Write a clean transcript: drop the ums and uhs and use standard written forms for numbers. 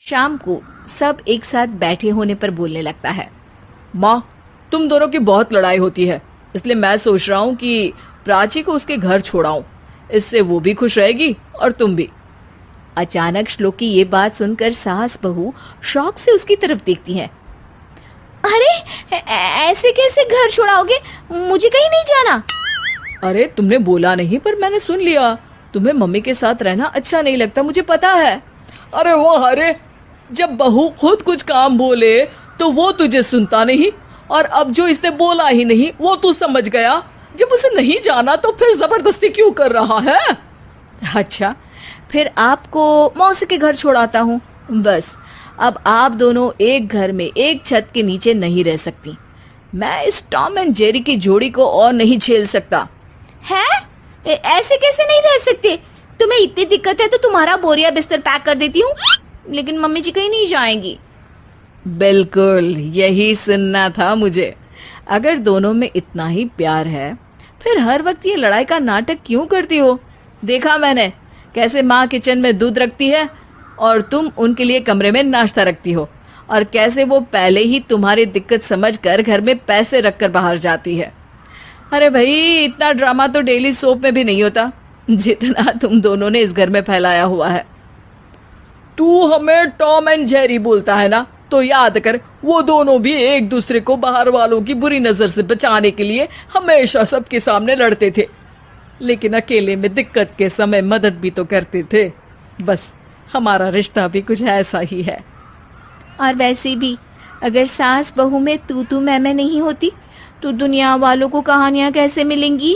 शाम को सब एक साथ बैठे होने पर बोलने लगता है। माँ, तुम दोनों की बहुत लड़ाई होती है, इसलिए मैं सोच रहा हूँ कि प्राची को उसके घर छोड़ाऊं। इससे वो भी खुश रहेगी और तुम भी। अचानक श्लोक की ये बात सुनकर सास बहू शौक से उसकी तरफ देखती हैं। अरे ऐसे कैसे घर छोड़ाओगे? मुझे कहीं नहीं जाना। अरे तुमने बोला नहीं पर मैंने सुन लिया। तुम्हें मम्मी के साथ रहना अच्छा नहीं लगता, मुझे पता है। अरे वाह, अरे जब बहू खुद कुछ काम बोले तो वो तुझे सुनता नहीं, और अब जो इसने बोला ही नहीं वो तू समझ गया। जब उसे नहीं जाना तो फिर जबरदस्ती क्यों कर रहा है? अच्छा, फिर आपको मौसी के घर छोड़ाता हूँ। बस अब आप दोनों एक घर में एक छत के नीचे नहीं रह सकती। मैं इस टॉम एंड जेरी की जोड़ी को और नहीं झेल सकता। है? ऐसे कैसे नहीं रह सकते? तुम्हें इतनी दिक्कत है तो तुम्हारा बोरिया बिस्तर पैक कर देती हूँ, लेकिन मम्मी जी कहीं नहीं जाएंगी। बिल्कुल यही सुनना था मुझे। अगर दोनों में इतना ही प्यार है फिर हर वक्त ये लड़ाई का नाटक क्यों करती हो? देखा मैंने कैसे माँ किचन में दूध रखती है और तुम उनके लिए कमरे में नाश्ता रखती हो, और कैसे वो पहले ही तुम्हारी दिक्कत समझकर घर में पैसे रखकर बाहर जाती है। अरे भाई, इतना ड्रामा तो डेली सोप में भी नहीं होता जितना तुम दोनों ने इस घर में फैलाया हुआ है। तू हमें टॉम एंड जेरी बोलता है ना, तो याद कर वो दोनों भी एक दूसरे को बाहर वालों की बुरी नजर से बचाने के लिए हमेशा सबके सामने लड़ते थे, लेकिन अकेले में दिक्कत के समय मदद भी तो करते थे। बस हमारा रिश्ता भी कुछ ऐसा ही है। और वैसे भी अगर सास बहू में तू मैं नहीं होती तो दुनिया वालों को कहानियां कैसे मिलेंगी?